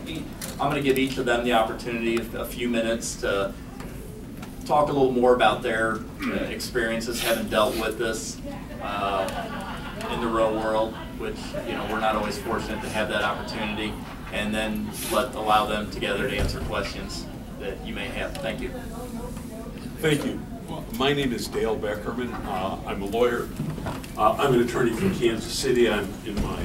I'm going to give each of them the opportunity, a few minutes, to talk a little more about their experiences having dealt with this in the real world, which, you know, we're not always fortunate to have that opportunity, and then allow them together to answer questions that you may have. Thank you. Thank you. My name is Dale Beckerman. I'm a lawyer. I'm an attorney from Kansas City. I'm in my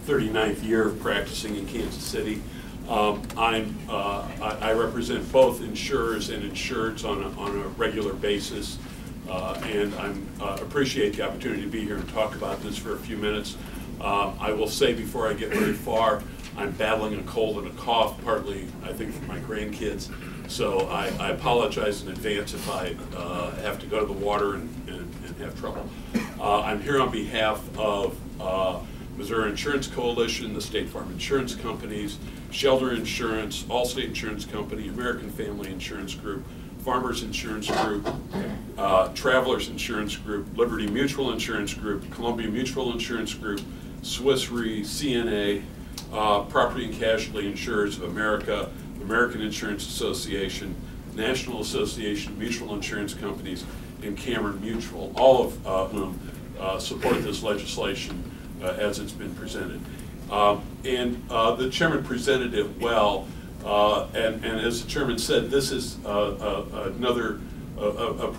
39th year of practicing in Kansas City. I represent both insurers and insureds on a regular basis, and I appreciate the opportunity to be here and talk about this for a few minutes. I will say before I get very far, I'm battling a cold and a cough, partly I think from my grandkids, so I apologize in advance if I have to go to the water and have trouble. I'm here on behalf of Missouri Insurance Coalition, the State Farm Insurance Companies, Shelter Insurance, Allstate Insurance Company, American Family Insurance Group, Farmers Insurance Group, Travelers Insurance Group, Liberty Mutual Insurance Group, Columbia Mutual Insurance Group, Swiss Re, CNA, Property and Casualty Insurers of America, American Insurance Association, National Association of Mutual Insurance Companies, and Cameron Mutual, all of whom support this legislation as it's been presented. The chairman presented it well, and as the chairman said, this is another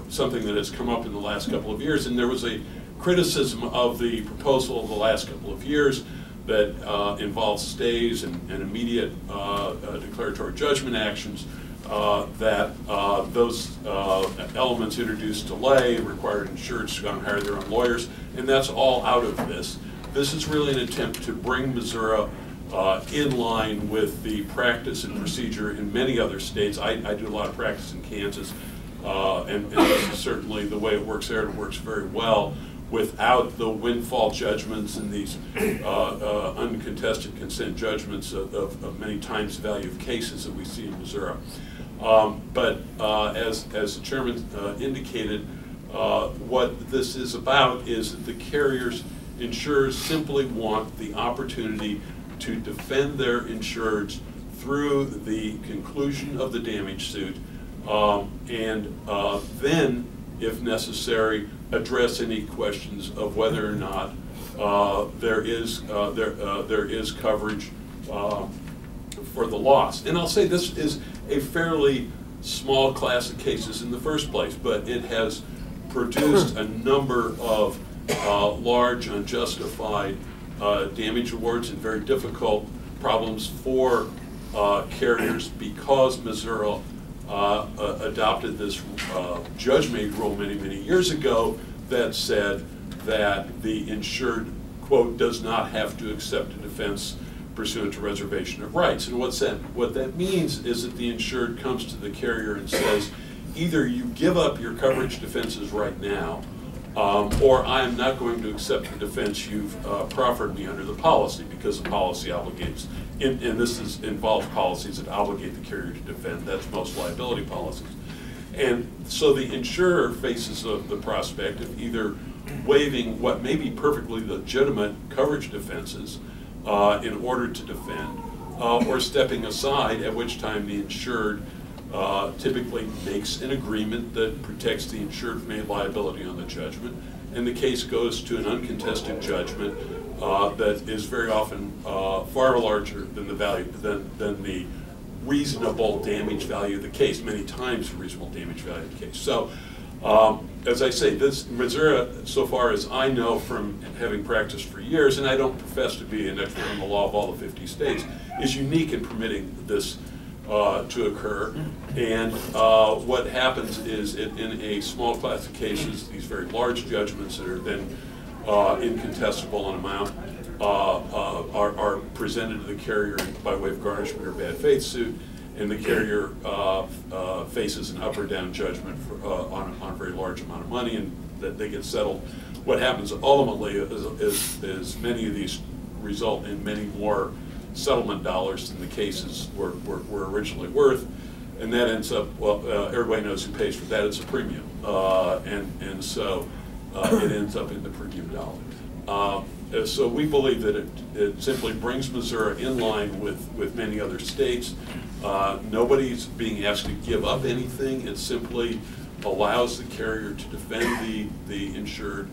something that has come up in the last couple of years, and there was a criticism of the proposal of the last couple of years that involves stays and immediate declaratory judgment actions, that those elements introduced delay, required insureds to go and hire their own lawyers, and that's all out of this. This is really an attempt to bring Missouri in line with the practice and procedure in many other states. I do a lot of practice in Kansas, and this is certainly the way it works there. It works very well without the windfall judgments and these uncontested consent judgments of many times the value of cases that we see in Missouri. But as the chairman indicated, what this is about is that the insurers simply want the opportunity to defend their insureds through the conclusion of the damage suit, and then, if necessary, address any questions of whether or not there is coverage for the loss. And I'll say this is a fairly small class of cases in the first place, but it has produced a number of large, unjustified damage awards and very difficult problems for carriers, because Missouri adopted this judge-made rule many years ago that said that the insured, quote, does not have to accept a defense pursuant to reservation of rights. And what that means is that the insured comes to the carrier and says, either you give up your coverage defenses right now, or I am not going to accept the defense you've proffered me under the policy, because the policy obligates, and this involves policies that obligate the carrier to defend. That's most liability policies. And so the insurer faces the prospect of either waiving what may be perfectly legitimate coverage defenses in order to defend, or stepping aside, at which time the insured typically makes an agreement that protects the insured from any liability on the judgment, and the case goes to an uncontested judgment that is very often far larger than the value, than the reasonable damage value of the case, many times the reasonable damage value of the case. So, as I say, this Missouri, so far as I know from having practiced for years, and I don't profess to be an expert on the law of all the 50 states, is unique in permitting this to occur. And what happens is, in a small class of cases, these very large judgments that are then incontestable in amount are presented to the carrier by way of garnishment or bad faith suit, and the carrier faces an up or down judgment for, on a very large amount of money, and that they get settled. What happens ultimately is many of these result in many more settlement dollars than the cases were originally worth, and that ends up, well, everybody knows who pays for that. It's a premium, and so it ends up in the premium dollar. So we believe that it simply brings Missouri in line with many other states. Nobody's being asked to give up anything. It simply allows the carrier to defend the insured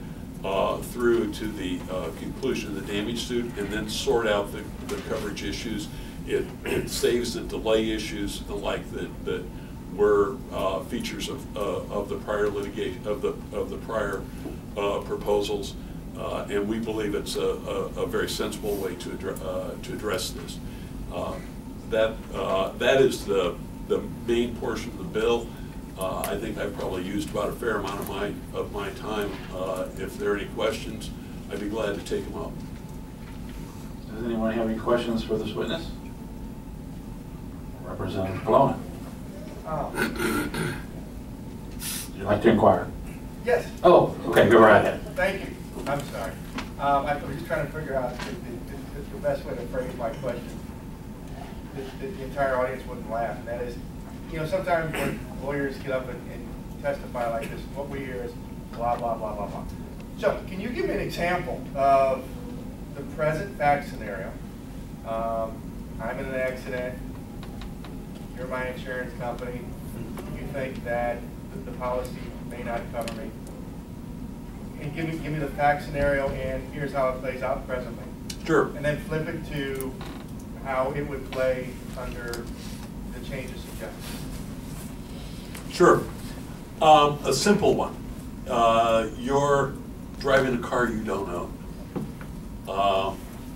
through to the conclusion of the damage suit and then sort out the coverage issues. It saves the delay issues, the like that were features of the prior litigation, of the prior proposals. And we believe it's a very sensible way to address this. That is the main portion of the bill. I think I've probably used about a fair amount of my time. If there are any questions, I'd be glad to take them up. Does anyone have any questions for this witness? Representative Colonna. Would you like to inquire? Yes. Oh, okay, go right ahead. Thank you. I'm sorry. I was just trying to figure out the best way to phrase my question that the entire audience wouldn't laugh, and that is, you know, sometimes when lawyers get up and testify like this, what we hear is blah, blah, blah, blah, blah. So, can you give me an example of the present fact scenario? I'm in an accident, you're my insurance company, you think that the policy may not cover me, and give me the fact scenario, and here's how it plays out presently. Sure. And then flip it to how it would play under the changes suggested. Sure. A simple one. You're driving a car you don't own.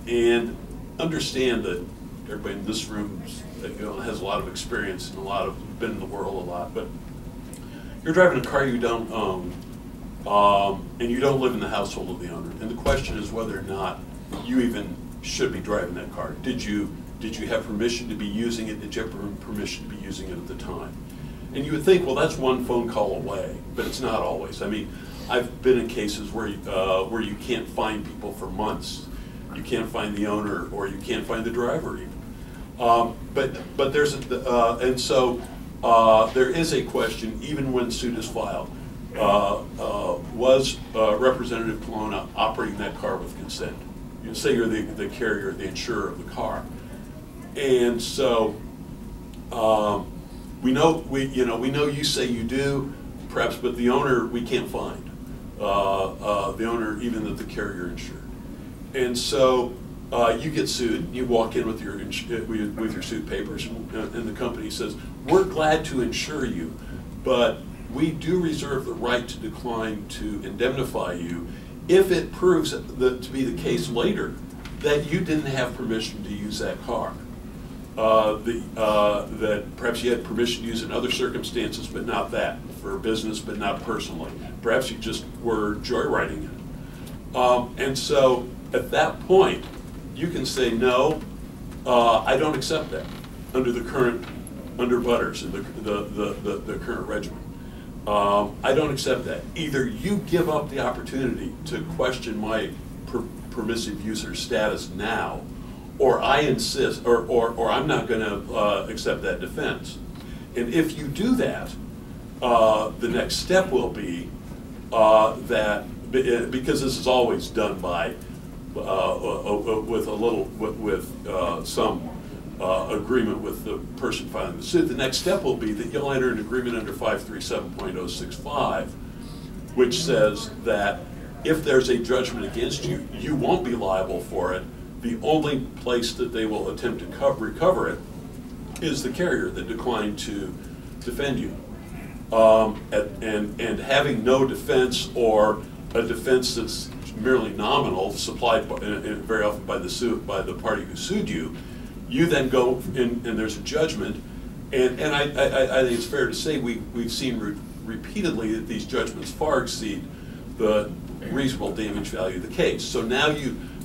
And understand that everybody in this room has a lot of experience and been in the world a lot, but you're driving a car you don't own, and you don't live in the household of the owner. And the question is whether or not you even should be driving that car. Did you have permission to be using it? Did you have permission to be using it at the time? And you would think, well, that's one phone call away, but it's not always. I mean, I've been in cases where you can't find people for months. You can't find the owner, or you can't find the driver even. But there's and so there is a question, even when suit is filed. Was Representative Colonna operating that car with consent? You say you're the carrier, the insurer of the car, and so we know you say you do, perhaps, but the owner we can't find. The owner, even that the carrier insured, and so you get sued. You walk in with your suit papers, and the company says, "We're glad to insure you, but we do reserve the right to decline to indemnify you if it proves to be the case later that you didn't have permission to use that car. That perhaps you had permission to use it in other circumstances, but not that, for business, but not personally. Perhaps you just were joyriding it. And so at that point, you can say, no, I don't accept that under Butters and the current regimen. I don't accept that. Either you give up the opportunity to question my permissive user status now, or I insist, or I'm not going to accept that defense. And if you do that, the next step will be that, because this is always done by with some agreement with the person filing the suit, the next step will be that you'll enter an agreement under 537.065, which says that if there's a judgment against you, you won't be liable for it. The only place that they will attempt to recover it is the carrier that declined to defend you. And having no defense, or a defense that's merely nominal, supplied very often by the party who sued you, you then go and there's a judgment, and I think it's fair to say we've seen repeatedly that these judgments far exceed the reasonable damage value of the case. So now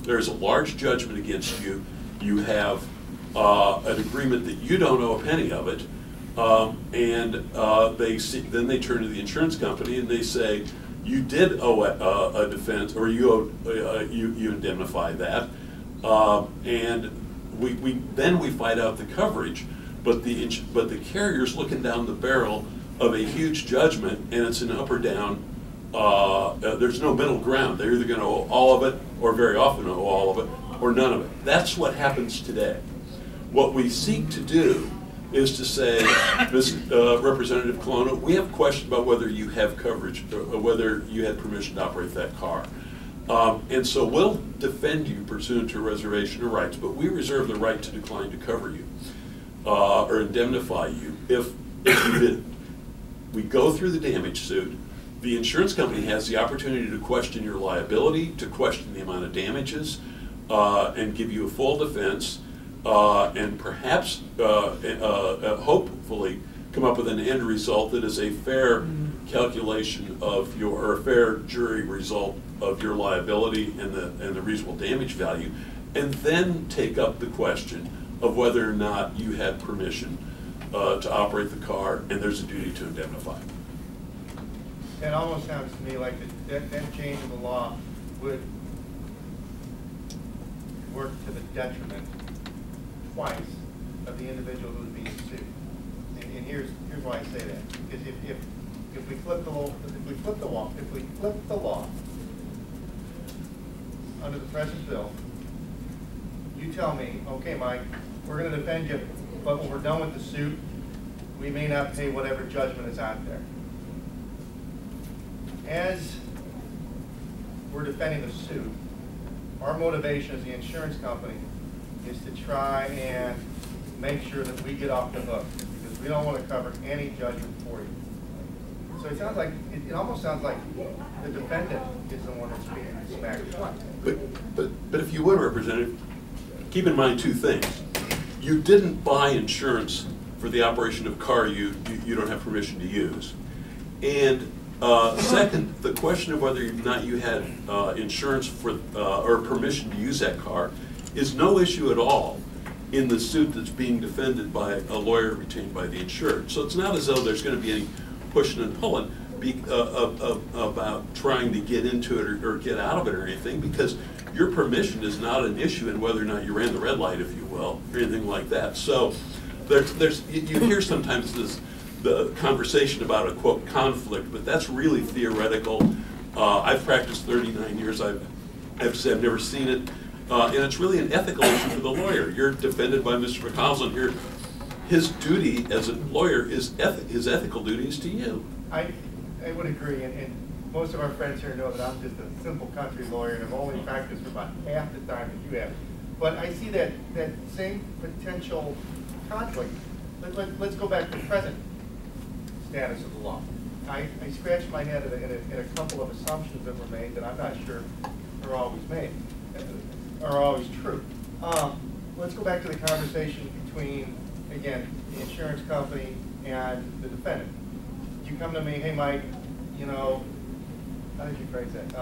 there's a large judgment against you. You have an agreement that you don't owe a penny of it, and then they turn to the insurance company and they say, you did owe a defense, or you indemnify that, and then we find out the coverage, but the carrier's looking down the barrel of a huge judgment, and it's an up or down. There's no middle ground. They're either going to owe all of it or very often owe all of it, or none of it. That's what happens today. What we seek to do is to say, Representative Colonna, we have a question about whether you have coverage, or whether you had permission to operate that car. And so we'll defend you pursuant to a reservation of rights, but we reserve the right to decline to cover you or indemnify you if you didn't. We go through the damage suit. The insurance company has the opportunity to question your liability, to question the amount of damages, and give you a full defense, and perhaps, hopefully, come up with an end result that is a fair calculation of your, or a fair jury result of your liability and the reasonable damage value, and then take up the question of whether or not you had permission to operate the car, and there's a duty to indemnify. It almost sounds to me like that change in the law would work to the detriment twice of the individual who's being sued. And here's why I say that. Because if we flip the law under the present bill, you tell me, okay, Mike, we're going to defend you, but when we're done with the suit, we may not pay whatever judgment is out there. As we're defending the suit, our motivation as the insurance company is to try and make sure that we get off the hook, because we don't want to cover any judgment for you. So it sounds like, it almost sounds like the defendant is the one that's being smacked. But if you would, Representative, keep in mind two things. You didn't buy insurance for the operation of a car you don't have permission to use. And second, the question of whether or not you had insurance for or permission to use that car is no issue at all in the suit that's being defended by a lawyer retained by the insured. So it's not as though there's going to be any pushing and pulling about trying to get into it or get out of it or anything, because your permission is not an issue in whether or not you ran the red light, if you will, or anything like that. So you hear sometimes the conversation about a, quote, conflict, but that's really theoretical. I've practiced 39 years. I have to say I've never seen it. And it's really an ethical issue for the lawyer. You're defended by Mr. McCozlen here. His duty as a lawyer is his ethical duty is to you. I would agree, and most of our friends here know that I'm just a simple country lawyer and I've only practiced for about half the time that you have. But I see that same potential conflict. Let's go back to the present status of the law. I scratched my head at a couple of assumptions that were made that I'm not sure are always made, are always true. Let's go back to the conversation between, again, the insurance company and the defendant. You come to me, hey Mike, you know, how did you phrase that?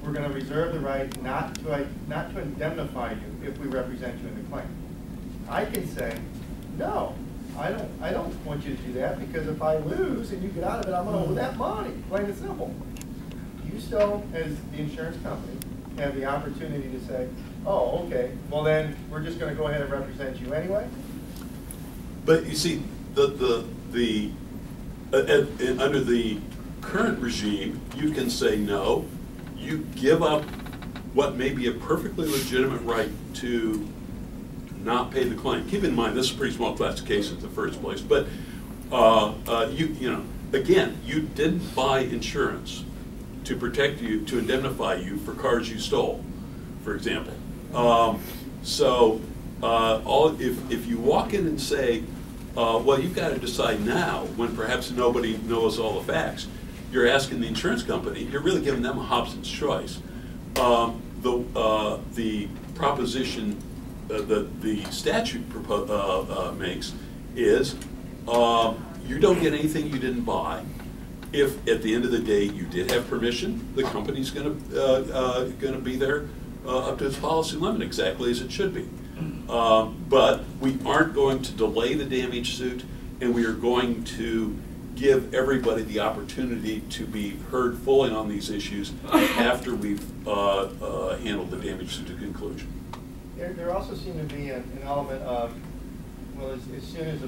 We're going to reserve the right not to indemnify you if we represent you in the claim. I can say, no, I don't want you to do that, because if I lose and you get out of it, I'm going to owe that money, plain and simple. You still, as the insurance company, have the opportunity to say, oh, okay, well then we're just going to go ahead and represent you anyway. But you see, under the current regime, you can say no. You give up what may be a perfectly legitimate right to not pay the claim. Keep in mind, this is a pretty small class of cases in the first place, but you know, again, you didn't buy insurance to protect you, to indemnify you for cars you stole, for example. If you walk in and say, well, you've got to decide now, when perhaps nobody knows all the facts, you're asking the insurance company, you're really giving them a Hobson's choice. The proposition that the statute makes is you don't get anything you didn't buy. If at the end of the day you did have permission, the company's going to be there up to its policy limit, exactly as it should be. But we aren't going to delay the damage suit, and we are going to give everybody the opportunity to be heard fully on these issues after we've handled the damage suit to conclusion. There also seemed to be an element of, well, as soon as